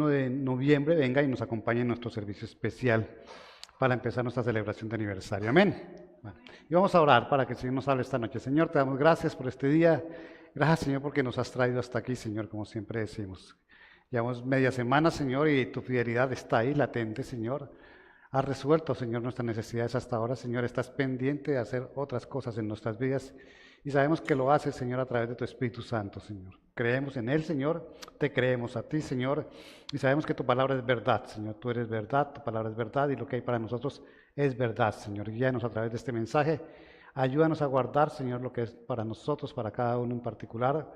de noviembre venga y nos acompañe en nuestro servicio especial para empezar nuestra celebración de aniversario. Amén. Bueno, y vamos a orar para que el Señor nos hable esta noche. Señor, te damos gracias por este día. Gracias, Señor, porque nos has traído hasta aquí, Señor, como siempre decimos. Llevamos media semana, Señor, y tu fidelidad está ahí, latente, Señor. Has resuelto, Señor, nuestras necesidades hasta ahora, Señor. Estás pendiente de hacer otras cosas en nuestras vidas y sabemos que lo haces, Señor, a través de tu Espíritu Santo, Señor. Creemos en Él, Señor. Te creemos a ti, Señor. Y sabemos que tu palabra es verdad, Señor. Tú eres verdad, tu palabra es verdad y lo que hay para nosotros es verdad, Señor. Guíanos a través de este mensaje. Ayúdanos a guardar, Señor, lo que es para nosotros, para cada uno en particular,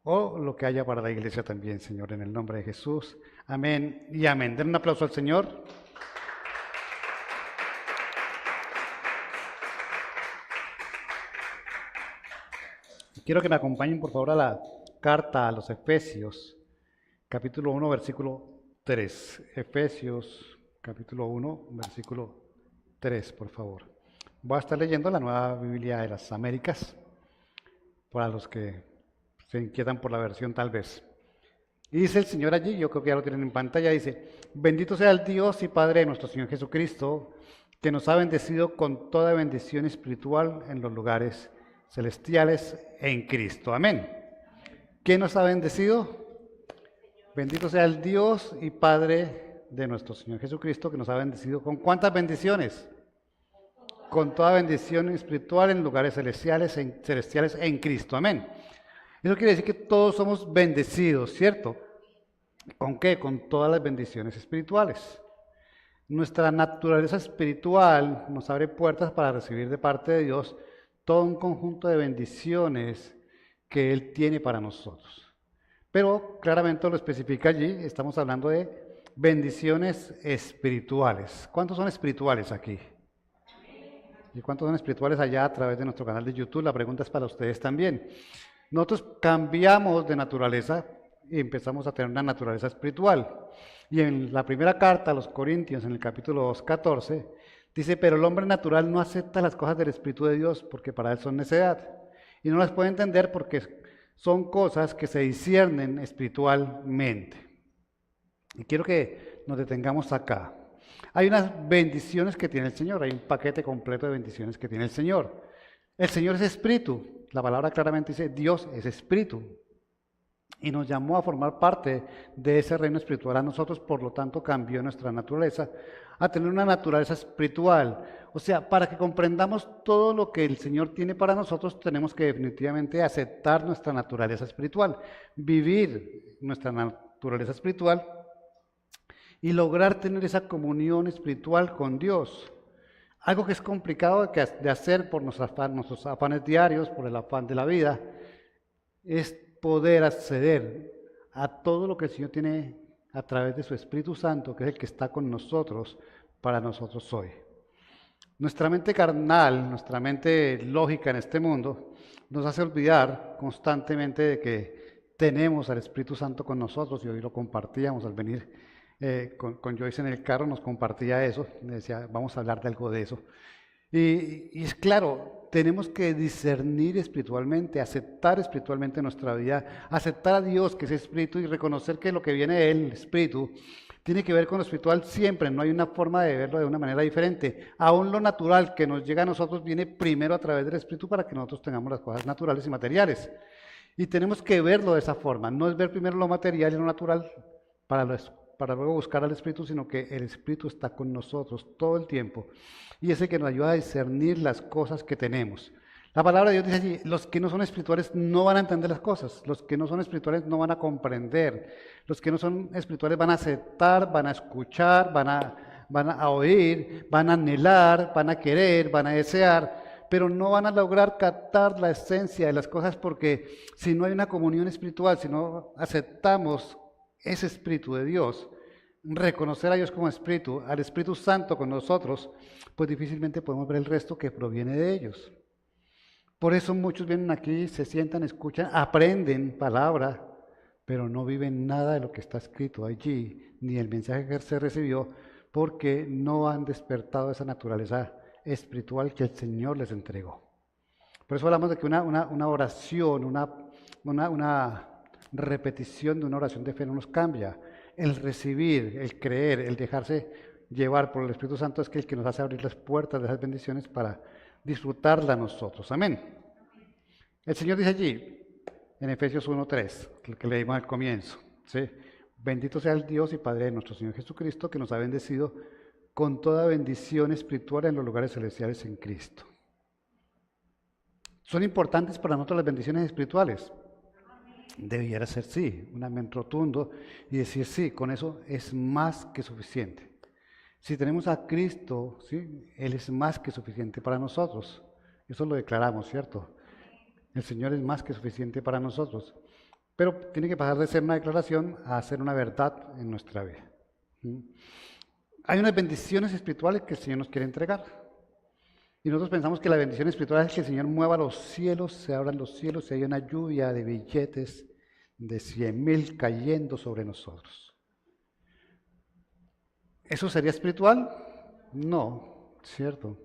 o lo que haya para la iglesia también, Señor, en el nombre de Jesús. Amén y amén. Den un aplauso al Señor. Quiero que me acompañen, por favor, a la carta a los Efesios, capítulo 1, versículo 3. Efesios, capítulo 1, versículo 3, por favor. Voy a estar leyendo la Nueva Biblia de las Américas, para los que se inquietan por la versión tal vez. Y dice el Señor allí, yo creo que ya lo tienen en pantalla, dice: bendito sea el Dios y Padre de nuestro Señor Jesucristo, que nos ha bendecido con toda bendición espiritual en los lugares celestiales en Cristo. Amén. ¿Quién nos ha bendecido? Bendito sea el Dios y Padre de nuestro Señor Jesucristo, que nos ha bendecido. ¿Con cuántas bendiciones? Con toda bendición espiritual en lugares celestiales en Cristo. Amén. Eso quiere decir que todos somos bendecidos, ¿cierto? ¿Con qué? Con todas las bendiciones espirituales. Nuestra naturaleza espiritual nos abre puertas para recibir de parte de Dios todo un conjunto de bendiciones que Él tiene para nosotros. Pero claramente lo especifica allí, estamos hablando de bendiciones espirituales. ¿Cuántos son espirituales aquí? ¿Y cuántos son espirituales allá a través de nuestro canal de YouTube? La pregunta es para ustedes también. Nosotros cambiamos de naturaleza y empezamos a tener una naturaleza espiritual. Y en la primera carta a los Corintios, en el capítulo 2, 14, dice: pero el hombre natural no acepta las cosas del Espíritu de Dios porque para él son necedad. Y no las puede entender porque son cosas que se disciernen espiritualmente. Y quiero que nos detengamos acá. Hay unas bendiciones que tiene el Señor, hay un paquete completo de bendiciones que tiene el Señor. El Señor es espíritu, la palabra claramente dice: Dios es espíritu. Y nos llamó a formar parte de ese reino espiritual a nosotros, por lo tanto cambió nuestra naturaleza a tener una naturaleza espiritual. O sea, para que comprendamos todo lo que el Señor tiene para nosotros, tenemos que definitivamente aceptar nuestra naturaleza espiritual, vivir nuestra naturaleza espiritual y lograr tener esa comunión espiritual con Dios. Algo que es complicado de hacer por nuestros afanes diarios, por el afán de la vida, es poder acceder a todo lo que el Señor tiene a través de su Espíritu Santo, que es el que está con nosotros, para nosotros hoy. Nuestra mente carnal, nuestra mente lógica en este mundo, nos hace olvidar constantemente de que tenemos al Espíritu Santo con nosotros, y hoy lo compartíamos al venir con Joyce en el carro, nos compartía eso, me decía: vamos a hablar de algo de eso. Y es claro, tenemos que discernir espiritualmente, aceptar espiritualmente nuestra vida, aceptar a Dios, que es espíritu, y reconocer que lo que viene de Él, el espíritu, tiene que ver con lo espiritual siempre. No hay una forma de verlo de una manera diferente. Aún lo natural que nos llega a nosotros viene primero a través del espíritu, para que nosotros tengamos las cosas naturales y materiales. Y tenemos que verlo de esa forma. No es ver primero lo material y lo natural para luego buscar al Espíritu, sino que el Espíritu está con nosotros todo el tiempo y es el que nos ayuda a discernir las cosas que tenemos. La palabra de Dios dice allí: los que no son espirituales no van a entender las cosas, los que no son espirituales no van a comprender, los que no son espirituales van a aceptar, van a escuchar, van a oír, van a anhelar, van a querer, van a desear, pero no van a lograr captar la esencia de las cosas, porque si no hay una comunión espiritual, si no aceptamos ese Espíritu de Dios, reconocer a Dios como Espíritu, al Espíritu Santo con nosotros, pues difícilmente podemos ver el resto que proviene de ellos. Por eso muchos vienen aquí, se sientan, escuchan, aprenden palabra, pero no viven nada de lo que está escrito allí, ni el mensaje que se recibió, porque no han despertado esa naturaleza espiritual que el Señor les entregó. Por eso hablamos de que una oración, una repetición de una oración de fe no nos cambia. El recibir, el creer, el dejarse llevar por el Espíritu Santo es que el que nos hace abrir las puertas de esas bendiciones para disfrutarlas nosotros. Amén. El Señor dice allí, en Efesios 1:3, el que leímos al comienzo, ¿sí? Bendito sea el Dios y Padre de nuestro Señor Jesucristo, que nos ha bendecido con toda bendición espiritual en los lugares celestiales en Cristo. ¿Son importantes para nosotros las bendiciones espirituales? Debiera ser sí, un amén rotundo y decir sí, con eso es más que suficiente. Si tenemos a Cristo, ¿sí? Él es más que suficiente para nosotros. Eso lo declaramos, ¿cierto? El Señor es más que suficiente para nosotros. Pero tiene que pasar de ser una declaración a ser una verdad en nuestra vida. Hay unas bendiciones espirituales que el Señor nos quiere entregar. Y nosotros pensamos que la bendición espiritual es que el Señor mueva los cielos, se abran los cielos y hay una lluvia de billetes de 100,000 cayendo sobre nosotros. ¿Eso sería espiritual? No, ¿cierto?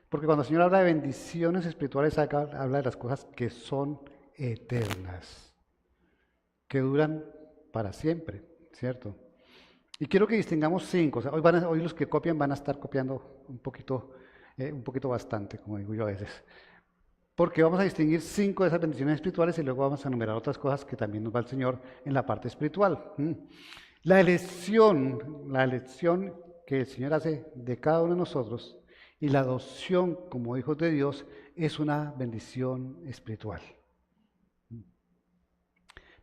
Porque cuando el Señor habla de bendiciones espirituales, habla de las cosas que son eternas, que duran para siempre, ¿cierto? Y quiero que distingamos 5. O sea, hoy los que copian van a estar copiando un poquito bastante, como digo yo a veces. Porque vamos a distinguir 5 de esas bendiciones espirituales y luego vamos a enumerar otras cosas que también nos va el Señor en la parte espiritual. La elección que el Señor hace de cada uno de nosotros y la adopción como hijos de Dios es una bendición espiritual.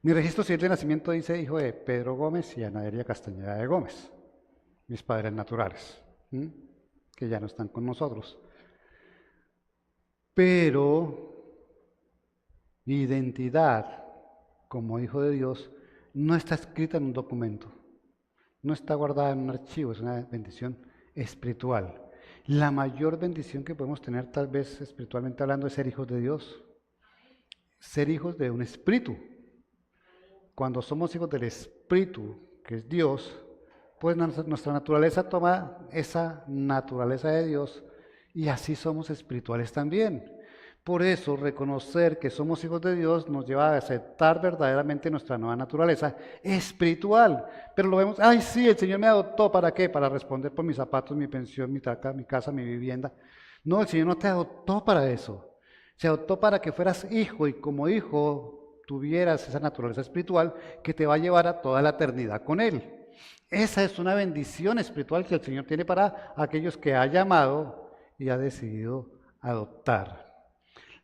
Mi registro civil de nacimiento dice hijo de Pedro Gómez y Ana Delia Castañeda de Gómez, mis padres naturales, que ya no están con nosotros. Pero mi identidad como hijo de Dios no está escrita en un documento, no está guardada en un archivo, es una bendición espiritual. La mayor bendición que podemos tener, tal vez espiritualmente hablando, es ser hijos de Dios, ser hijos de un espíritu. Cuando somos hijos del Espíritu, que es Dios, pues nuestra naturaleza toma esa naturaleza de Dios y así somos espirituales también. Por eso, reconocer que somos hijos de Dios nos lleva a aceptar verdaderamente nuestra nueva naturaleza espiritual. Pero lo vemos, ay sí, el Señor me adoptó, ¿para qué? Para responder por mis zapatos, mi pensión, mi casa, mi vivienda. No, el Señor no te adoptó para eso. Se adoptó para que fueras hijo y como hijo tuvieras esa naturaleza espiritual que te va a llevar a toda la eternidad con Él. Esa es una bendición espiritual que el Señor tiene para aquellos que ha llamado y ha decidido adoptar.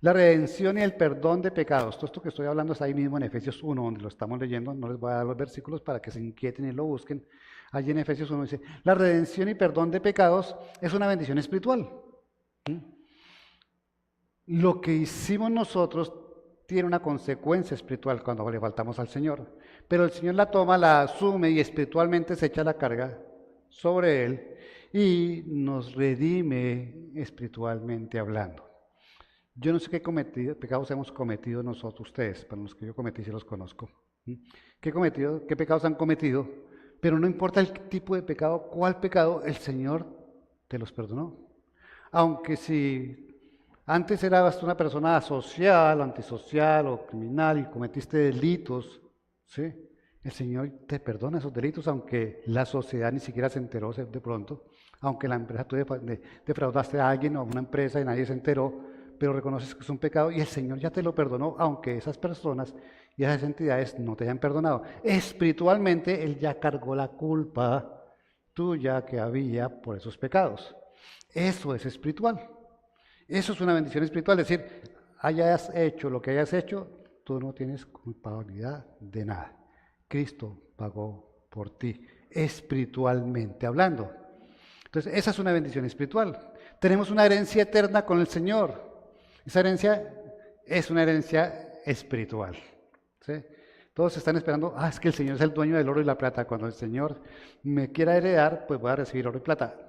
La redención y el perdón de pecados. Todo esto que estoy hablando está ahí mismo en Efesios 1, donde lo estamos leyendo. No les voy a dar los versículos para que se inquieten y lo busquen. Allí en Efesios 1 dice, la redención y perdón de pecados es una bendición espiritual. Lo que hicimos nosotros tiene una consecuencia espiritual cuando le faltamos al Señor. Pero el Señor la toma, la asume y espiritualmente se echa la carga sobre Él y nos redime espiritualmente hablando. Yo no sé qué pecados hemos cometido nosotros, ustedes, para los que yo cometí, si los conozco. ¿Qué pecados han cometido? Pero no importa el tipo de pecado, cuál pecado, el Señor te los perdonó. Aunque si antes eras una persona asocial, antisocial o criminal y cometiste delitos, ¿sí? El Señor te perdona esos delitos, aunque la sociedad ni siquiera se enteró de pronto, aunque la empresa tú defraudaste a alguien o a una empresa y nadie se enteró, pero reconoces que es un pecado y el Señor ya te lo perdonó, aunque esas personas y esas entidades no te hayan perdonado. Espiritualmente, Él ya cargó la culpa tuya que había por esos pecados. Eso es espiritual. Eso es una bendición espiritual, es decir, hayas hecho lo que hayas hecho, tú no tienes culpabilidad de nada. Cristo pagó por ti, espiritualmente hablando. Entonces, esa es una bendición espiritual. Tenemos una herencia eterna con el Señor. Esa herencia es una herencia espiritual. ¿Sí? Todos están esperando, es que el Señor es el dueño del oro y la plata. Cuando el Señor me quiera heredar, pues voy a recibir oro y plata.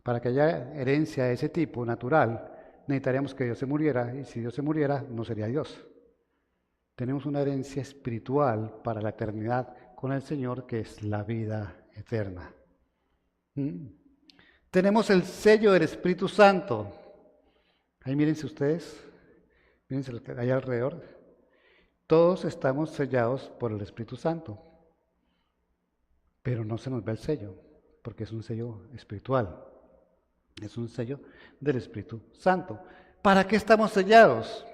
Para que haya herencia de ese tipo, natural, necesitaríamos que Dios se muriera, y si Dios se muriera, no sería Dios. Tenemos una herencia espiritual para la eternidad con el Señor, que es la vida eterna. Tenemos el sello del Espíritu Santo. Ahí mírense ustedes, mírense allá alrededor. Todos estamos sellados por el Espíritu Santo. pero no se nos ve el sello, porque es un sello espiritual, es un sello del Espíritu Santo. ¿Para qué estamos sellados?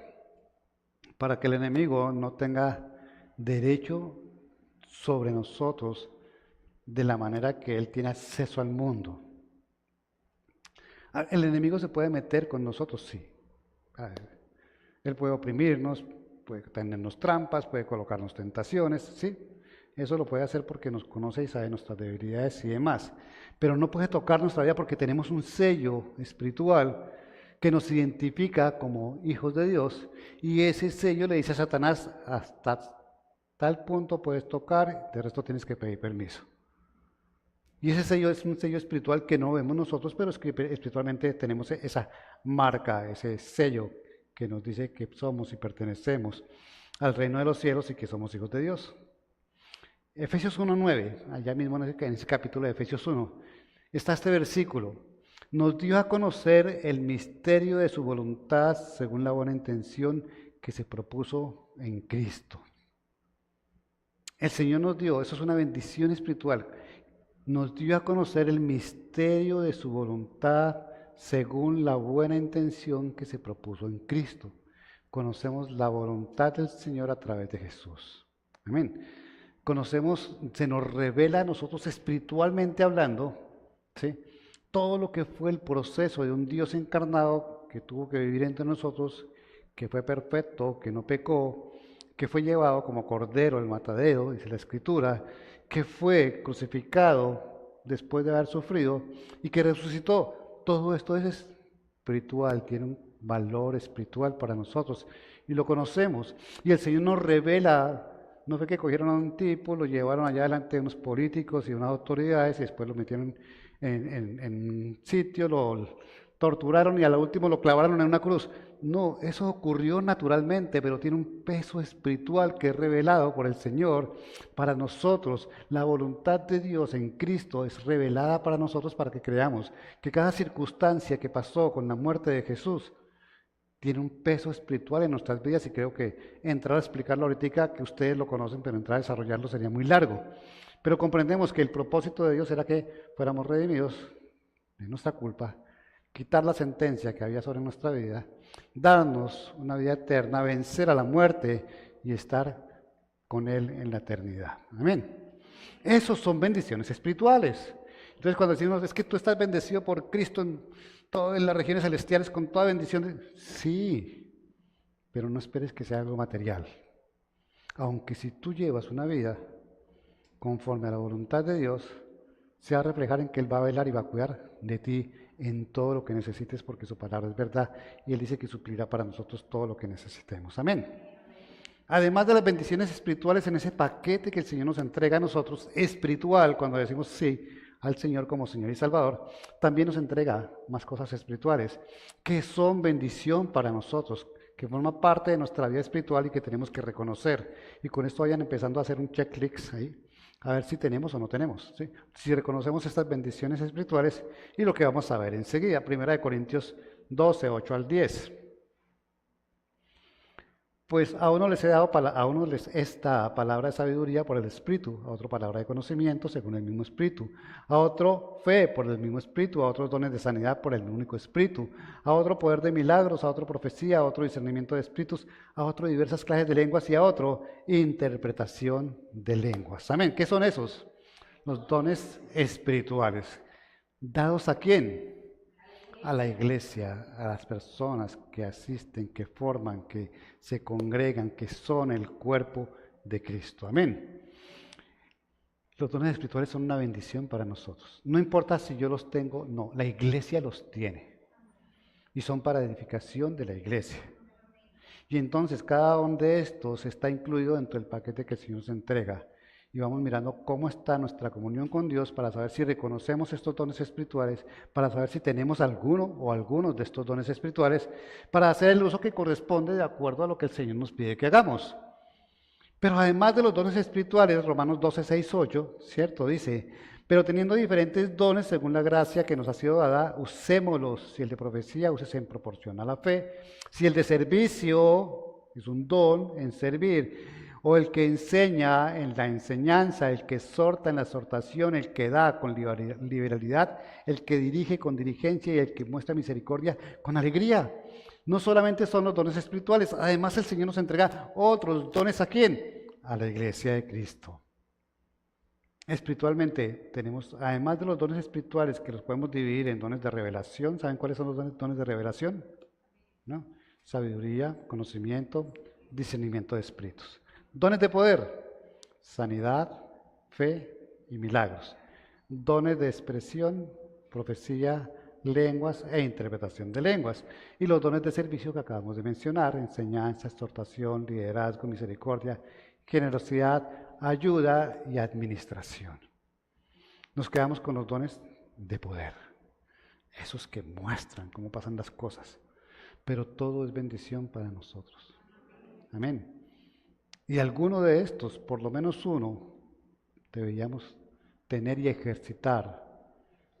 Para que el enemigo no tenga derecho sobre nosotros de la manera que él tiene acceso al mundo. El enemigo se puede meter con nosotros, sí. Él puede oprimirnos, puede tenernos trampas, puede colocarnos tentaciones, sí. Eso lo puede hacer porque nos conoce y sabe nuestras debilidades y demás. Pero no puede tocar nuestra vida porque tenemos un sello espiritual que nos identifica como hijos de Dios. Y ese sello le dice a Satanás, hasta tal punto puedes tocar, de resto tienes que pedir permiso. Y ese sello es un sello espiritual que no vemos nosotros, pero es que espiritualmente tenemos esa marca, ese sello que nos dice que somos y pertenecemos al reino de los cielos y que somos hijos de Dios. Efesios 1:9, allá mismo en ese capítulo de Efesios 1, está este versículo. Nos dio a conocer el misterio de su voluntad según la buena intención que se propuso en Cristo. El Señor nos dio, eso es una bendición espiritual, nos dio a conocer el misterio de su voluntad según la buena intención que se propuso en Cristo. Conocemos la voluntad del Señor a través de Jesús. Amén. Conocemos, se nos revela a nosotros espiritualmente hablando, ¿sí?, todo lo que fue el proceso de un Dios encarnado que tuvo que vivir entre nosotros, que fue perfecto, que no pecó, que fue llevado como cordero al matadero, dice la Escritura, que fue crucificado después de haber sufrido y que resucitó. Todo esto es espiritual, tiene un valor espiritual para nosotros y lo conocemos. Y el Señor nos revela. No fue que cogieron a un tipo, lo llevaron allá delante de unos políticos y unas autoridades y después lo metieron en un sitio, lo torturaron y a lo último lo clavaron en una cruz. No, eso ocurrió naturalmente, pero tiene un peso espiritual que es revelado por el Señor para nosotros. La voluntad de Dios en Cristo es revelada para nosotros para que creamos que cada circunstancia que pasó con la muerte de Jesús tiene un peso espiritual en nuestras vidas y creo que entrar a explicarlo ahorita, que ustedes lo conocen, pero entrar a desarrollarlo sería muy largo. Pero comprendemos que el propósito de Dios era que fuéramos redimidos de nuestra culpa, quitar la sentencia que había sobre nuestra vida, darnos una vida eterna, vencer a la muerte y estar con Él en la eternidad. Amén. Esos son bendiciones espirituales. Entonces cuando decimos, es que tú estás bendecido por Cristo en las regiones celestiales con toda bendición, sí, pero no esperes que sea algo material. Aunque si tú llevas una vida conforme a la voluntad de Dios, se va a reflejar en que Él va a velar y va a cuidar de ti en todo lo que necesites, porque su palabra es verdad y Él dice que suplirá para nosotros todo lo que necesitemos. Amén. Además de las bendiciones espirituales en ese paquete que el Señor nos entrega a nosotros, espiritual, cuando decimos sí al Señor como Señor y Salvador, también nos entrega más cosas espirituales que son bendición para nosotros, que forman parte de nuestra vida espiritual y que tenemos que reconocer. Y con esto vayan empezando a hacer un checklist ahí, a ver si tenemos o no tenemos, ¿sí? Si reconocemos estas bendiciones espirituales y lo que vamos a ver enseguida, 1 Corintios 12, 8 al 10. Pues a uno les esta palabra de sabiduría por el Espíritu, a otro palabra de conocimiento según el mismo Espíritu, a otro fe por el mismo Espíritu, a otros dones de sanidad por el único Espíritu, a otro poder de milagros, a otro profecía, a otro discernimiento de espíritus, a otro diversas clases de lenguas y a otro interpretación de lenguas. Amén. ¿Qué son esos? Los dones espirituales. ¿Dados a quién? A la iglesia, a las personas que asisten, que forman, que se congregan, que son el cuerpo de Cristo. Amén. Los dones espirituales son una bendición para nosotros. No importa si yo los tengo, no, la iglesia los tiene. Y son para edificación de la iglesia. Y entonces cada uno de estos está incluido dentro del paquete que el Señor nos entrega. Y vamos mirando cómo está nuestra comunión con Dios para saber si reconocemos estos dones espirituales, para saber si tenemos alguno o algunos de estos dones espirituales, para hacer el uso que corresponde de acuerdo a lo que el Señor nos pide que hagamos. Pero además de los dones espirituales, Romanos 12, 6, 8, ¿cierto? Dice, pero teniendo diferentes dones según la gracia que nos ha sido dada, usémoslos. Si el de profecía, úsese en proporción a la fe. Si el de servicio es un don en servir, O el que enseña en la enseñanza, el que exhorta en la exhortación, el que da con liberalidad, el que dirige con diligencia y el que muestra misericordia con alegría. No solamente son los dones espirituales, además el Señor nos entrega otros dones. ¿A quién? A la iglesia de Cristo. Espiritualmente tenemos, además de los dones espirituales que los podemos dividir en dones de revelación. ¿Saben cuáles son los dones de revelación? ¿No? Sabiduría, conocimiento, discernimiento de espíritus. Dones de poder, sanidad, fe y milagros. Dones de expresión, profecía, lenguas e interpretación de lenguas. Y los dones de servicio que acabamos de mencionar: enseñanza, exhortación, liderazgo, misericordia, generosidad, ayuda y administración. Nos quedamos con los dones de poder, esos que muestran cómo pasan las cosas, pero todo es bendición para nosotros. Amén. Y alguno de estos, por lo menos uno, deberíamos tener y ejercitar.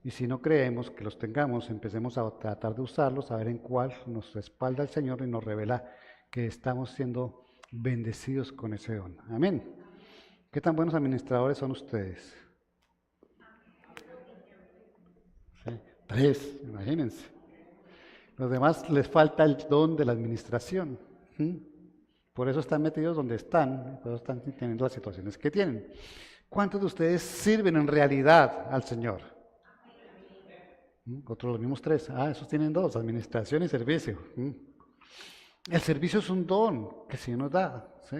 Y si no creemos que los tengamos, empecemos a tratar de usarlos, a ver en cuál nos respalda el Señor y nos revela que estamos siendo bendecidos con ese don. Amén. ¿Qué tan buenos administradores son ustedes? Sí, 3, imagínense. Los demás les falta el don de la administración. Por eso están metidos donde están, por eso están teniendo las situaciones que tienen. ¿Cuántos de ustedes sirven en realidad al Señor? Otros los mismos 3. Esos tienen 2, administración y servicio. El servicio es un don que el Señor nos da. ¿Sí?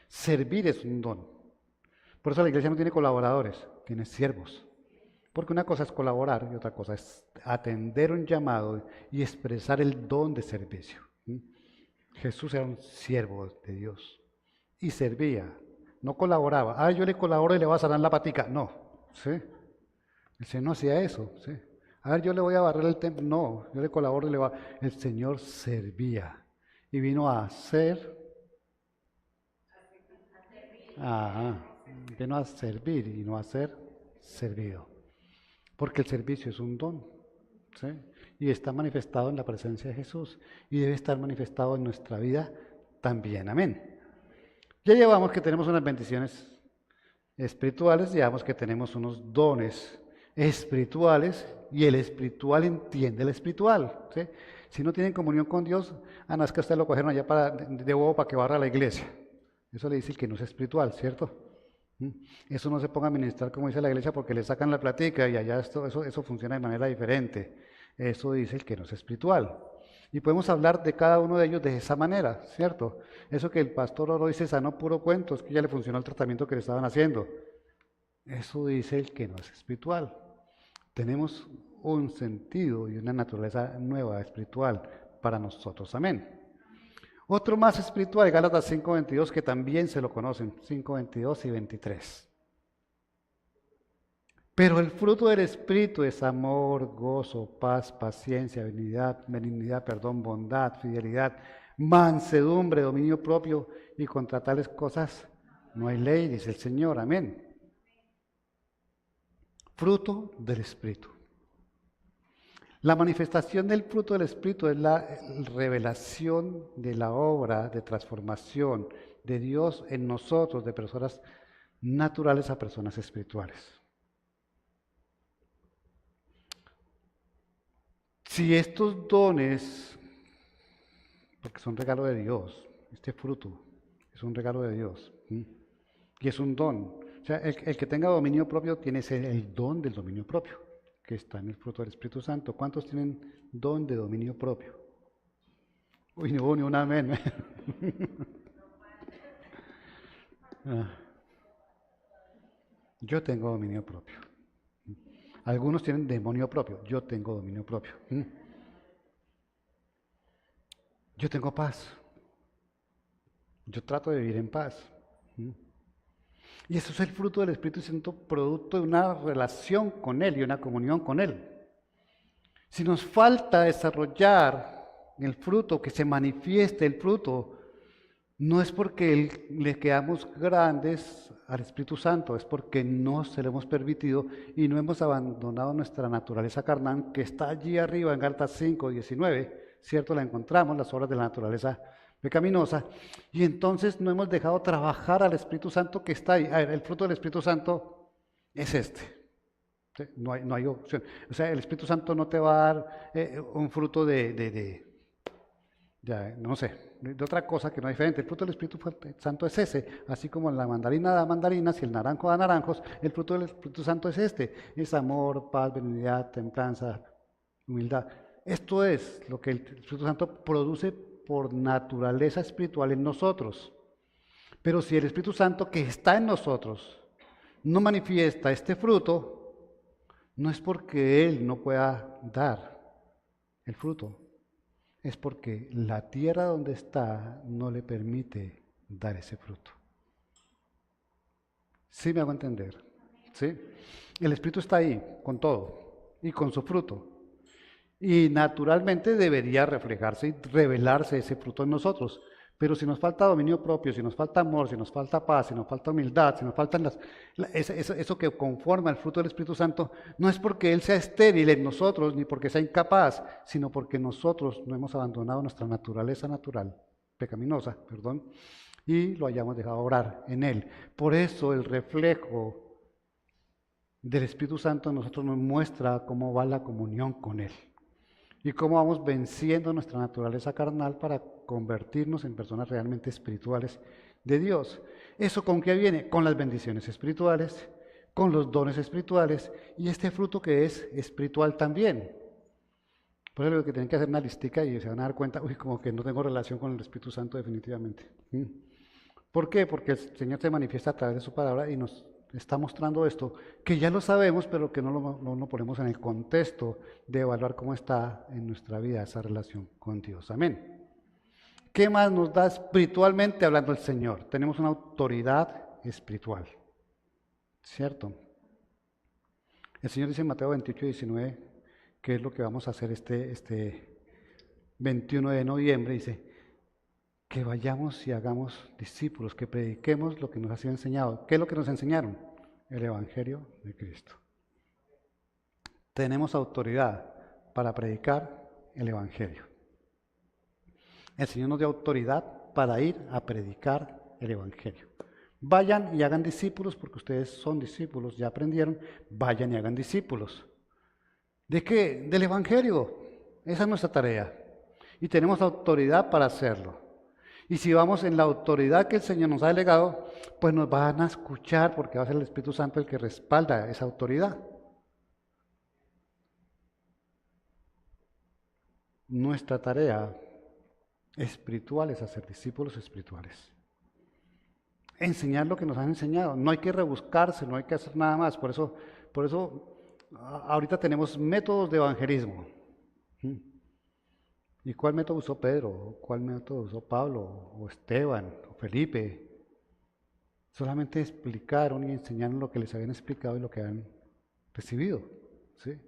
Servir es un don. Por eso la iglesia no tiene colaboradores, tiene siervos. Porque una cosa es colaborar y otra cosa es atender un llamado y expresar el don de servicio. Jesús era un siervo de Dios y servía, no colaboraba. Yo le colaboro y le voy a sanar la patica. No, ¿sí? El Señor no hacía eso. ¿Sí? Yo le voy a barrer el templo. No, yo le colaboro y le voy a... El Señor servía y vino a hacer... Vino a servir y no a ser servido. Porque el servicio es un don, ¿sí? Y está manifestado en la presencia de Jesús y debe estar manifestado en nuestra vida también. Amén. Ya llevamos que tenemos unas bendiciones espirituales, llevamos que tenemos unos dones espirituales y el espiritual entiende el espiritual, ¿sí? Si no tienen comunión con Dios, es que ustedes lo cogieron allá de huevo para que barra la iglesia. Eso le dice el que no es espiritual, ¿cierto? Eso no se ponga a ministrar como dice la iglesia porque le sacan la platica y allá eso funciona de manera diferente. Eso dice el que no es espiritual. Y podemos hablar de cada uno de ellos de esa manera, ¿cierto? Eso que el pastor Oro dice sanó puro cuento, es que ya le funcionó el tratamiento que le estaban haciendo. Eso dice el que no es espiritual. Tenemos un sentido y una naturaleza nueva, espiritual, para nosotros. Amén. Otro más espiritual, Gálatas 5:22, que también se lo conocen, 5:22 y 23. Pero el fruto del Espíritu es amor, gozo, paz, paciencia, benignidad, bondad, fidelidad, mansedumbre, dominio propio, y contra tales cosas no hay ley, dice el Señor. Amén. Fruto del Espíritu. La manifestación del fruto del Espíritu es la revelación de la obra de transformación de Dios en nosotros, de personas naturales a personas espirituales. Si estos dones, porque son regalo de Dios, este fruto es un regalo de Dios, y es un don. O sea, el que tenga dominio propio tiene el don del dominio propio, que está en el fruto del Espíritu Santo. ¿Cuántos tienen don de dominio propio? Uy, no hubo ni un amén. Yo tengo dominio propio. Algunos tienen demonio propio. Yo tengo dominio propio. Yo tengo paz. Yo trato de vivir en paz. Y eso es el fruto del Espíritu Santo, producto de una relación con Él y una comunión con Él. Si nos falta desarrollar el fruto, que se manifieste el fruto, no es porque le quedamos grandes al Espíritu Santo, es porque no se lo hemos permitido y no hemos abandonado nuestra naturaleza carnal, que está allí arriba en Gálatas 5:19, ¿cierto? La encontramos, las obras de la naturaleza pecaminosa, y entonces no hemos dejado trabajar al Espíritu Santo que está ahí. A ver, el fruto del Espíritu Santo es este. ¿Sí? No hay opción. O sea, el Espíritu Santo no te va a dar un fruto no sé, de otra cosa que no es diferente. El fruto del Espíritu Santo es ese, así como la mandarina da mandarinas y el naranjo da naranjos, el fruto del Espíritu Santo es este, es amor, paz, benignidad, templanza, humildad. Esto es lo que el Espíritu Santo produce por naturaleza espiritual en nosotros. Pero si el Espíritu Santo que está en nosotros no manifiesta este fruto, no es porque Él no pueda dar el fruto, es porque la tierra donde está no le permite dar ese fruto. ¿Sí me hago entender? ¿Sí? El Espíritu está ahí con todo y con su fruto. Y naturalmente debería reflejarse y revelarse ese fruto en nosotros. Pero si nos falta dominio propio, si nos falta amor, si nos falta paz, si nos falta humildad, si nos faltan eso que conforma el fruto del Espíritu Santo, no es porque Él sea estéril en nosotros, ni porque sea incapaz, sino porque nosotros no hemos abandonado nuestra naturaleza natural, pecaminosa, perdón, y lo hayamos dejado orar en Él. Por eso el reflejo del Espíritu Santo en nosotros nos muestra cómo va la comunión con Él. Y cómo vamos venciendo nuestra naturaleza carnal para convertirnos en personas realmente espirituales de Dios. ¿Eso con qué viene? Con las bendiciones espirituales, con los dones espirituales y este fruto que es espiritual también. Por eso lo que tienen que hacer una listica y se van a dar cuenta, uy, como que no tengo relación con el Espíritu Santo definitivamente. ¿Por qué? Porque el Señor se manifiesta a través de su palabra y nos está mostrando esto, que ya lo sabemos, pero que no lo ponemos en el contexto de evaluar cómo está en nuestra vida esa relación con Dios. Amén. ¿Qué más nos da espiritualmente hablando el Señor? Tenemos una autoridad espiritual, ¿cierto? El Señor dice en Mateo 28, 19, que es lo que vamos a hacer este 21 de noviembre, dice, que vayamos y hagamos discípulos, que prediquemos lo que nos ha sido enseñado. ¿Qué es lo que nos enseñaron? El Evangelio de Cristo. Tenemos autoridad para predicar el Evangelio. El Señor nos dio autoridad para ir a predicar el Evangelio. Vayan y hagan discípulos, porque ustedes son discípulos, ya aprendieron, vayan y hagan discípulos. ¿De qué? Del Evangelio. Esa es nuestra tarea. Y tenemos autoridad para hacerlo. Y si vamos en la autoridad que el Señor nos ha delegado, pues nos van a escuchar porque va a ser el Espíritu Santo el que respalda esa autoridad. Nuestra tarea espiritual es hacer discípulos espirituales. Enseñar lo que nos han enseñado. No hay que rebuscarse, no hay que hacer nada más. Por eso ahorita tenemos métodos de evangelismo. ¿Y cuál método usó Pedro? ¿Cuál método usó Pablo? ¿O Esteban? ¿O Felipe? Solamente explicaron y enseñaron lo que les habían explicado y lo que han recibido. ¿Sí?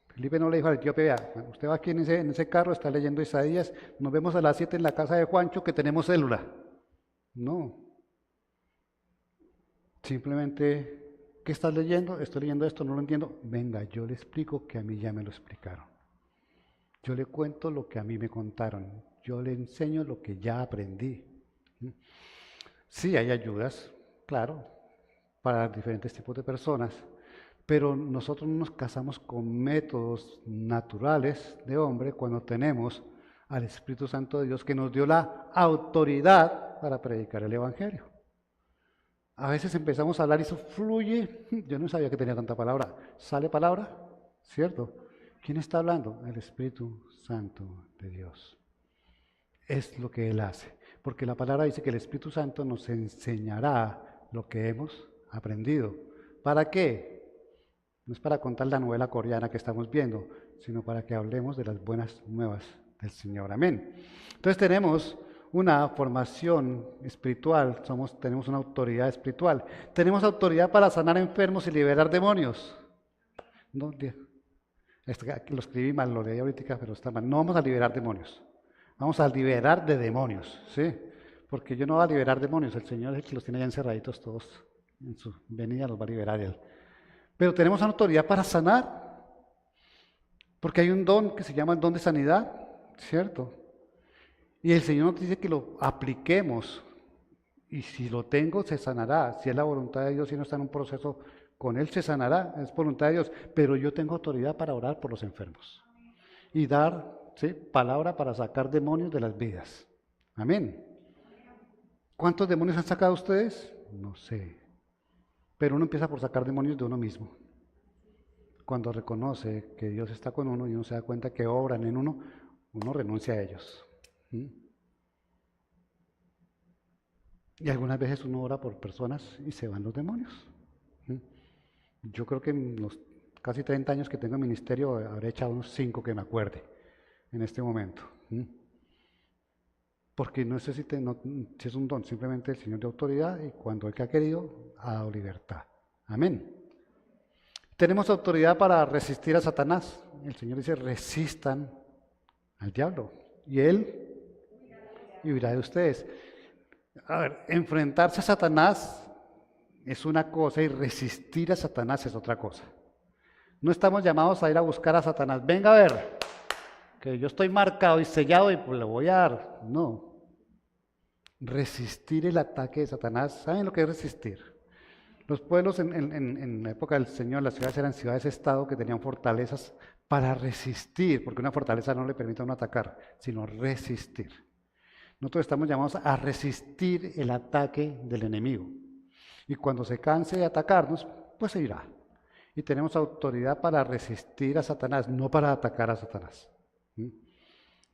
Felipe no le dijo al etíope, vea, usted va aquí en ese carro, está leyendo Isaías, nos vemos a las 7 en la casa de Juancho que tenemos célula. No. Simplemente, ¿qué estás leyendo? Estoy leyendo esto, no lo entiendo. Venga, yo le explico que a mí ya me lo explicaron. Yo le cuento lo que a mí me contaron. Yo le enseño lo que ya aprendí. Sí, hay ayudas, claro, para diferentes tipos de personas, pero nosotros no nos casamos con métodos naturales de hombre cuando tenemos al Espíritu Santo de Dios que nos dio la autoridad para predicar el Evangelio. A veces empezamos a hablar y eso fluye. Yo no sabía que tenía tanta palabra. ¿Sale palabra? ¿Cierto? ¿Quién está hablando? El Espíritu Santo de Dios. Es lo que Él hace. Porque la palabra dice que el Espíritu Santo nos enseñará lo que hemos aprendido. ¿Para qué? No es para contar la novela coreana que estamos viendo, sino para que hablemos de las buenas nuevas del Señor. Amén. Entonces tenemos una formación espiritual, tenemos una autoridad espiritual. Tenemos autoridad para sanar enfermos y liberar demonios. No, lo escribí mal, lo leí ahorita, pero está mal. No vamos a liberar demonios. Vamos a liberar de demonios, ¿sí? Porque yo no voy a liberar demonios. El Señor es el que los tiene ya encerraditos todos. En su venida los va a liberar Él. Pero tenemos autoridad para sanar. Porque hay un don que se llama el don de sanidad, ¿cierto? Y el Señor nos dice que lo apliquemos. Y si lo tengo, se sanará. Si es la voluntad de Dios y no está en un proceso con Él, se sanará. Es voluntad de Dios. Pero yo tengo autoridad para orar por los enfermos. Y dar, ¿sí?, palabra para sacar demonios de las vidas. Amén. ¿Cuántos demonios han sacado ustedes? No sé. Pero uno empieza por sacar demonios de uno mismo. Cuando reconoce que Dios está con uno y uno se da cuenta que obran en uno, uno renuncia a ellos. ¿Mm? Y algunas veces uno ora por personas y se van los demonios. ¿Mm? Yo creo que en los casi 30 años que tengo en ministerio habré echado unos 5 que me acuerde en este momento. ¿Mm? Porque no sé si es un don, simplemente el Señor de autoridad y cuando el que ha querido ha dado libertad. Amén. Tenemos autoridad para resistir a Satanás. El Señor dice, resistan al diablo y él huirá de ustedes. A ver, enfrentarse a Satanás es una cosa y resistir a Satanás es otra cosa. No estamos llamados a ir a buscar a Satanás. Venga a ver, que yo estoy marcado y sellado y pues le voy a dar. No. Resistir el ataque de Satanás. ¿Saben lo que es resistir? Los pueblos en la época del Señor, las ciudades eran ciudades-estado que tenían fortalezas para resistir, porque una fortaleza no le permite a uno atacar, sino resistir. Nosotros estamos llamados a resistir el ataque del enemigo. Y cuando se canse de atacarnos, pues se irá. Y tenemos autoridad para resistir a Satanás, no para atacar a Satanás. ¿Mm?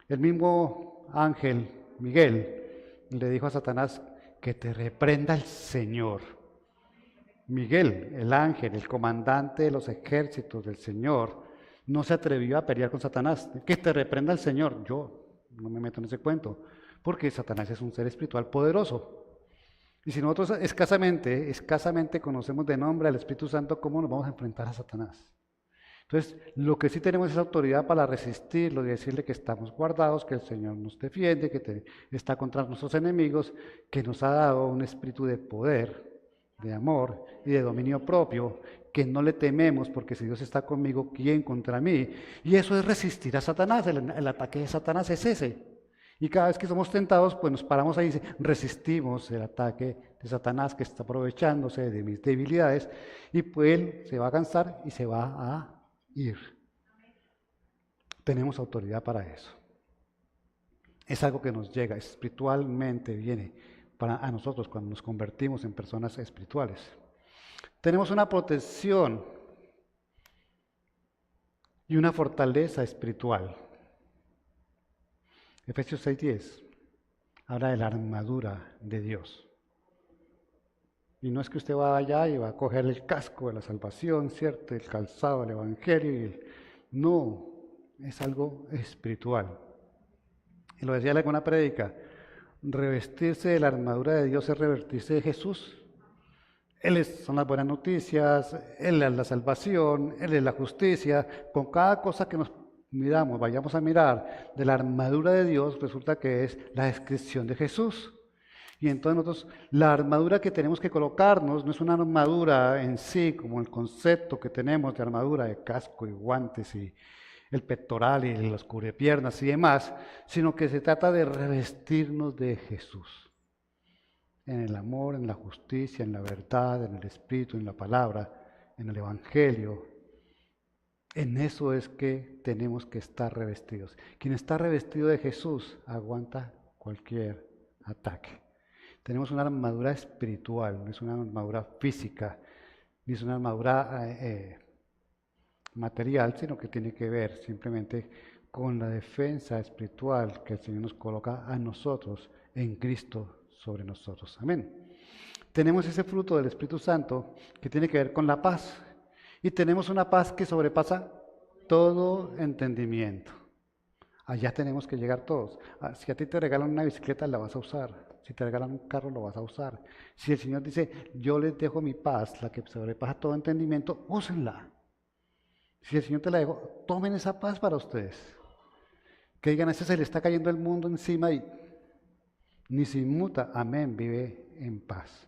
El mismo ángel, Miguel, le dijo a Satanás que te reprenda el Señor. Miguel, el ángel, el comandante de los ejércitos del Señor, no se atrevió a pelear con Satanás. Que te reprenda el Señor. Yo no me meto en ese cuento, porque Satanás es un ser espiritual poderoso. Y si nosotros escasamente conocemos de nombre al Espíritu Santo, ¿cómo nos vamos a enfrentar a Satanás? Entonces, lo que sí tenemos es autoridad para resistirlo y decirle que estamos guardados, que el Señor nos defiende, que está contra nuestros enemigos, que nos ha dado un espíritu de poder, de amor y de dominio propio, que no le tememos, porque si Dios está conmigo, ¿quién contra mí? Y eso es resistir a Satanás, el ataque de Satanás es ese. Y cada vez que somos tentados, pues nos paramos ahí y resistimos el ataque de Satanás que está aprovechándose de mis debilidades y pues él se va a cansar y se va a ir. Tenemos autoridad para eso. Es algo que nos llega, espiritualmente viene a nosotros cuando nos convertimos en personas espirituales. Tenemos una protección y una fortaleza espiritual. Efesios 6:10 habla de la armadura de Dios. Y no es que usted va allá y va a coger el casco de la salvación, ¿cierto? El calzado del evangelio. No, es algo espiritual. Y lo decía en alguna prédica, revestirse de la armadura de Dios es revestirse de Jesús. Son las buenas noticias, Él es la salvación, Él es la justicia. Con cada cosa que nos vayamos a mirar de la armadura de Dios, resulta que es la descripción de Jesús. Y entonces nosotros, la armadura que tenemos que colocarnos no es una armadura en sí, como el concepto que tenemos de armadura, de casco y guantes y el pectoral y las cubrepiernas y demás, sino que se trata de revestirnos de Jesús. En el amor, en la justicia, en la verdad, en el Espíritu, en la palabra, en el Evangelio. En eso es que tenemos que estar revestidos. Quien está revestido de Jesús aguanta cualquier ataque. Tenemos una armadura espiritual, no es una armadura física, ni es una armadura material, sino que tiene que ver simplemente con la defensa espiritual que el Señor nos coloca a nosotros en Cristo sobre nosotros. Amén. Tenemos ese fruto del Espíritu Santo que tiene que ver con la paz. Y tenemos una paz que sobrepasa todo entendimiento. Allá tenemos que llegar todos. Si a ti te regalan una bicicleta, la vas a usar. Si te regalan un carro, lo vas a usar. Si el Señor dice, yo les dejo mi paz, la que sobrepasa todo entendimiento, úsenla. Si el Señor te la dejó, tomen esa paz para ustedes. Que digan, a ese se le está cayendo el mundo encima y ni se inmuta. Amén, vive en paz.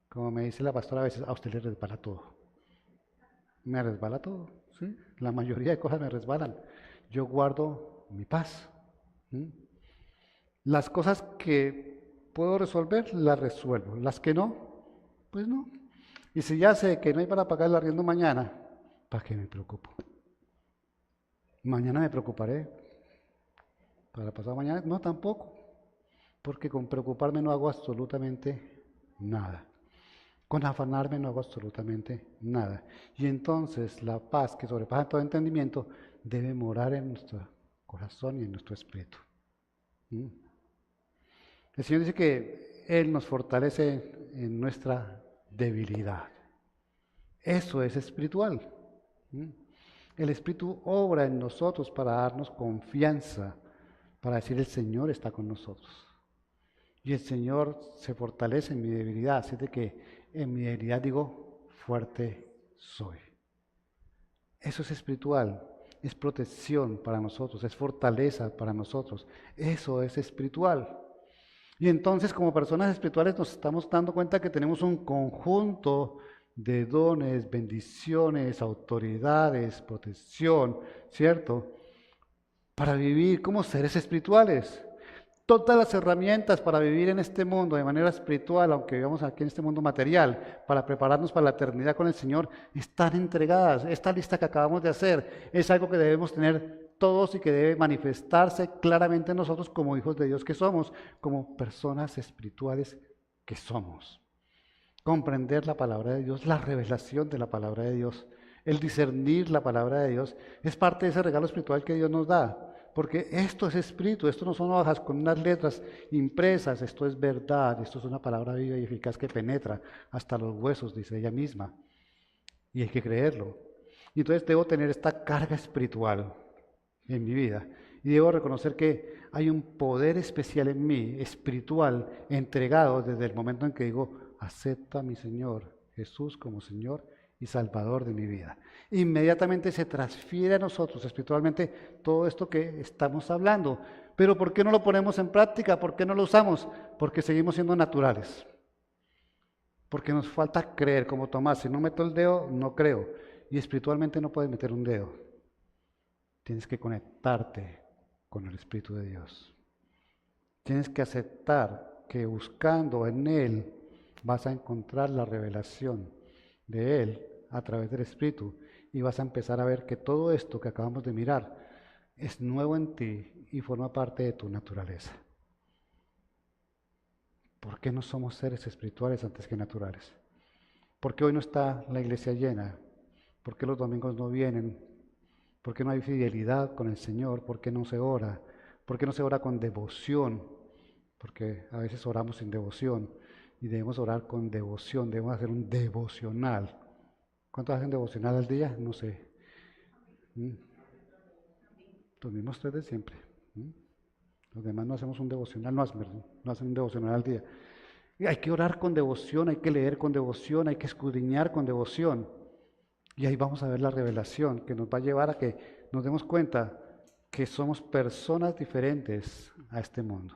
Como me dice la pastora, a veces a usted le resbala todo. Me resbala todo, ¿sí? La mayoría de cosas me resbalan. Yo guardo mi paz. Las cosas que puedo resolver, las resuelvo. Las que no, pues no. Y si ya sé que no hay para pagar el arriendo mañana, ¿para qué me preocupo? Mañana me preocuparé. ¿Para pasado mañana? No, tampoco. Porque con preocuparme no hago absolutamente nada. Con afanarme no hago absolutamente nada. Y entonces la paz que sobrepasa todo entendimiento debe morar en nuestro corazón y en nuestro espíritu. ¿Mm? El Señor dice que Él nos fortalece en nuestra debilidad. Eso es espiritual. ¿Mm? El Espíritu obra en nosotros para darnos confianza, para decir el Señor está con nosotros. Y el Señor se fortalece en mi debilidad, así de que en mi debilidad digo, fuerte soy. Eso es espiritual, es protección para nosotros, es fortaleza para nosotros. Eso es espiritual. Y entonces como personas espirituales nos estamos dando cuenta que tenemos un conjunto de dones, bendiciones, autoridades, protección, ¿cierto? Para vivir como seres espirituales. Todas las herramientas para vivir en este mundo de manera espiritual, aunque vivamos aquí en este mundo material, para prepararnos para la eternidad con el Señor, están entregadas. Esta lista que acabamos de hacer es algo que debemos tener todos y que debe manifestarse claramente en nosotros como hijos de Dios que somos, como personas espirituales que somos. Comprender la palabra de Dios, la revelación de la palabra de Dios, el discernir la palabra de Dios, es parte de ese regalo espiritual que Dios nos da. Porque esto es espíritu, esto no son hojas con unas letras impresas, esto es verdad, esto es una palabra viva y eficaz que penetra hasta los huesos, dice ella misma. Y hay que creerlo. Y entonces debo tener esta carga espiritual en mi vida. Y debo reconocer que hay un poder especial en mí, espiritual, entregado desde el momento en que digo, acepto a mi Señor Jesús como Señor y Salvador de mi vida. Inmediatamente se transfiere a nosotros espiritualmente todo esto que estamos hablando. Pero ¿por qué no lo ponemos en práctica? ¿Por qué no lo usamos? Porque seguimos siendo naturales. Porque nos falta creer, como Tomás, si no meto el dedo, no creo. Y espiritualmente no puedes meter un dedo. Tienes que conectarte con el Espíritu de Dios. Tienes que aceptar que buscando en Él vas a encontrar la revelación de Él a través del Espíritu y vas a empezar a ver que todo esto que acabamos de mirar es nuevo en ti y forma parte de tu naturaleza. ¿Por qué no somos seres espirituales antes que naturales? ¿Por qué hoy no está la iglesia llena? ¿Por qué los domingos no vienen? ¿Por qué no hay fidelidad con el Señor? ¿Por qué no se ora? ¿Por qué no se ora con devoción? Porque a veces oramos sin devoción y debemos orar con devoción, debemos hacer un devocional. ¿Cuántos hacen devocional al día? No sé. Los mismos tres de siempre. Los demás no hacemos un devocional, no hacen un devocional al día. Y hay que orar con devoción, hay que leer con devoción, hay que escudriñar con devoción. Y ahí vamos a ver la revelación que nos va a llevar a que nos demos cuenta que somos personas diferentes a este mundo.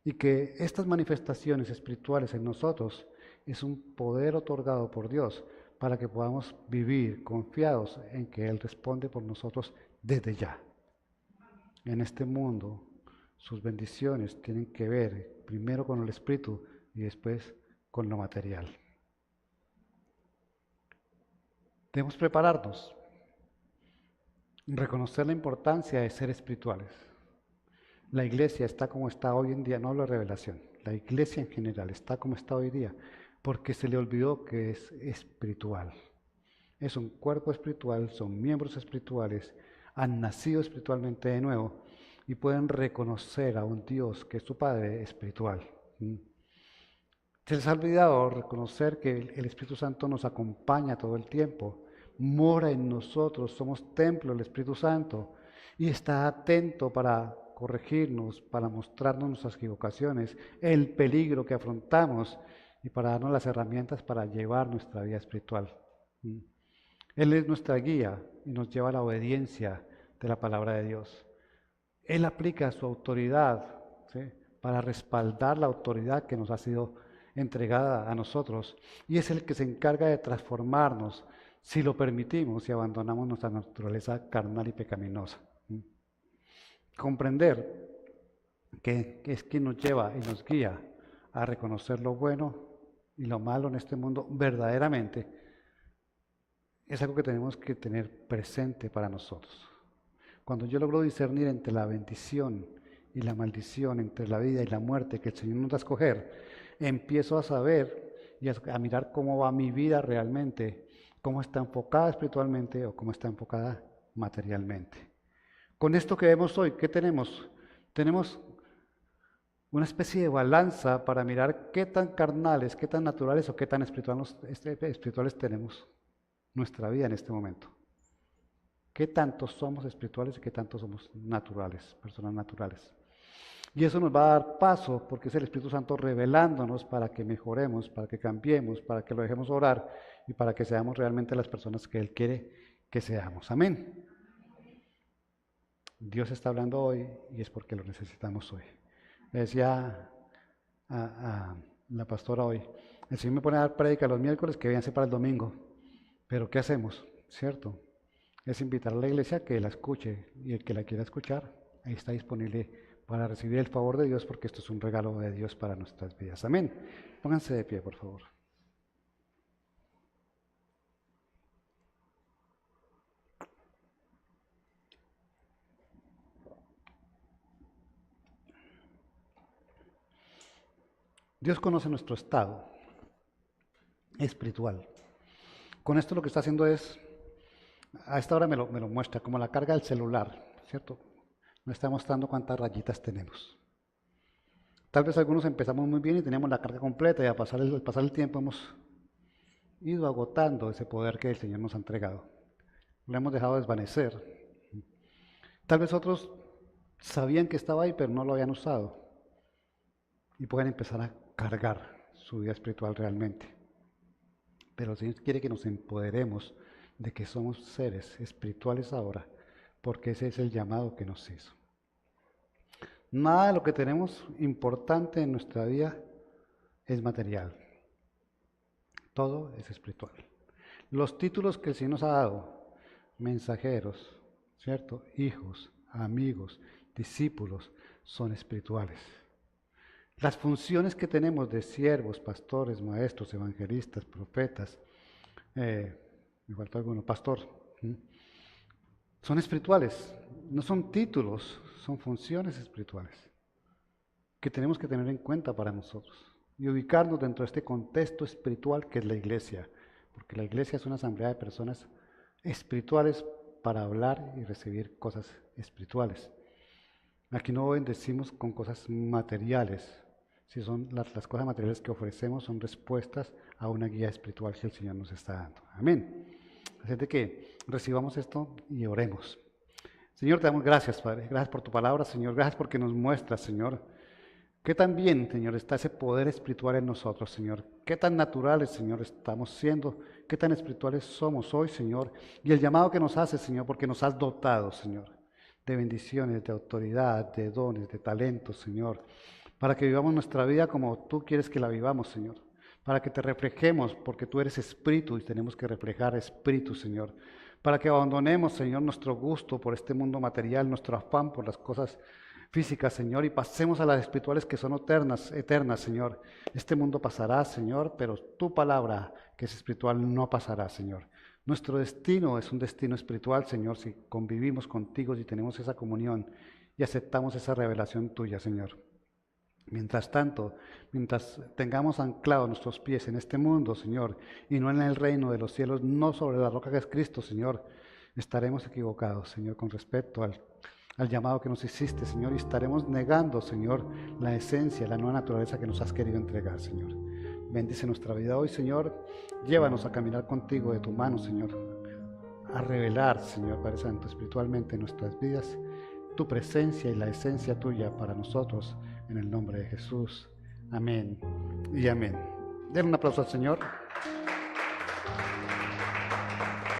Y que estas manifestaciones espirituales en nosotros es un poder otorgado por Dios para que podamos vivir confiados en que Él responde por nosotros desde ya. En este mundo, sus bendiciones tienen que ver primero con el Espíritu y después con lo material. Debemos prepararnos, reconocer la importancia de ser espirituales. La iglesia está como está hoy en día, no la revelación, la iglesia en general está como está hoy día, porque se le olvidó que es espiritual. Es un cuerpo espiritual, son miembros espirituales, han nacido espiritualmente de nuevo y pueden reconocer a un Dios que es su Padre espiritual. Se les ha olvidado reconocer que el Espíritu Santo nos acompaña todo el tiempo, mora en nosotros, somos templo del Espíritu Santo y está atento para corregirnos, para mostrarnos nuestras equivocaciones, el peligro que afrontamos y para darnos las herramientas para llevar nuestra vida espiritual. Él es nuestra guía y nos lleva a la obediencia de la palabra de Dios. Él aplica su autoridad, ¿sí?, para respaldar la autoridad que nos ha sido entregada a nosotros y es el que se encarga de transformarnos si lo permitimos y abandonamos nuestra naturaleza carnal y pecaminosa. Comprender que es quien nos lleva y nos guía a reconocer lo bueno y lo malo en este mundo verdaderamente, es algo que tenemos que tener presente para nosotros. Cuando yo logro discernir entre la bendición y la maldición, entre la vida y la muerte que el Señor nos da a escoger, empiezo a saber y a mirar cómo va mi vida realmente, cómo está enfocada espiritualmente o cómo está enfocada materialmente. Con esto que vemos hoy, ¿qué tenemos? Tenemos una especie de balanza para mirar qué tan carnales, qué tan naturales o qué tan espirituales tenemos nuestra vida en este momento. ¿Qué tanto somos espirituales y qué tanto somos naturales, personas naturales? Y eso nos va a dar paso, porque es el Espíritu Santo revelándonos para que mejoremos, para que cambiemos, para que lo dejemos orar y para que seamos realmente las personas que Él quiere que seamos. Amén. Dios está hablando hoy y es porque lo necesitamos hoy. Le decía a la pastora hoy, el Señor me pone a dar prédica los miércoles, que véanse para el domingo. Pero ¿qué hacemos? ¿Cierto? Es invitar a la iglesia a que la escuche y el que la quiera escuchar, ahí está disponible para recibir el favor de Dios, porque esto es un regalo de Dios para nuestras vidas. Amén. Pónganse de pie, por favor. Dios conoce nuestro estado espiritual. Con esto lo que está haciendo es, a esta hora me lo muestra, como la carga del celular, ¿cierto? Nos está mostrando cuántas rayitas tenemos. Tal vez algunos empezamos muy bien y teníamos la carga completa y al pasar el tiempo hemos ido agotando ese poder que el Señor nos ha entregado. Lo hemos dejado desvanecer. Tal vez otros sabían que estaba ahí, pero no lo habían usado. Y pueden empezar a cargar su vida espiritual realmente. Pero el Señor quiere que nos empoderemos de que somos seres espirituales ahora, porque ese es el llamado que nos hizo. Nada de lo que tenemos importante en nuestra vida es material. Todo es espiritual. Los títulos que el Señor nos ha dado, mensajeros, ¿cierto? Hijos, amigos, discípulos, son espirituales. Las funciones que tenemos de siervos, pastores, maestros, evangelistas, profetas, me falta alguno, pastor, son espirituales, no son títulos, son funciones espirituales que tenemos que tener en cuenta para nosotros y ubicarnos dentro de este contexto espiritual que es la iglesia, porque la iglesia es una asamblea de personas espirituales para hablar y recibir cosas espirituales. Aquí no bendecimos con cosas materiales, si son las cosas materiales que ofrecemos son respuestas a una guía espiritual que el Señor nos está dando. Amén. Así de que recibamos esto y oremos. Señor, te damos gracias, Padre. Gracias por tu palabra, Señor. Gracias porque nos muestras, Señor, qué tan bien, Señor, está ese poder espiritual en nosotros, Señor. Qué tan naturales, Señor, estamos siendo. Qué tan espirituales somos hoy, Señor. Y el llamado que nos haces, Señor, porque nos has dotado, Señor, de bendiciones, de autoridad, de dones, de talentos, Señor, para que vivamos nuestra vida como tú quieres que la vivamos, Señor, para que te reflejemos, porque tú eres espíritu y tenemos que reflejar espíritu, Señor, para que abandonemos, Señor, nuestro gusto por este mundo material, nuestro afán por las cosas físicas, Señor, y pasemos a las espirituales que son eternas, Señor. Este mundo pasará, Señor, pero tu palabra, que es espiritual, no pasará, Señor. Nuestro destino es un destino espiritual, Señor, si convivimos contigo, si tenemos esa comunión y aceptamos esa revelación tuya, Señor. Mientras tanto, mientras tengamos anclados nuestros pies en este mundo, Señor, y no en el reino de los cielos, no sobre la roca que es Cristo, Señor, estaremos equivocados, Señor, con respecto al llamado que nos hiciste, Señor, y estaremos negando, Señor, la esencia, la nueva naturaleza que nos has querido entregar, Señor. Bendice nuestra vida hoy, Señor. Llévanos a caminar contigo de tu mano, Señor, a revelar, Señor, Padre Santo, espiritualmente en nuestras vidas, tu presencia y la esencia tuya para nosotros, en el nombre de Jesús. Amén y amén. Den un aplauso al Señor.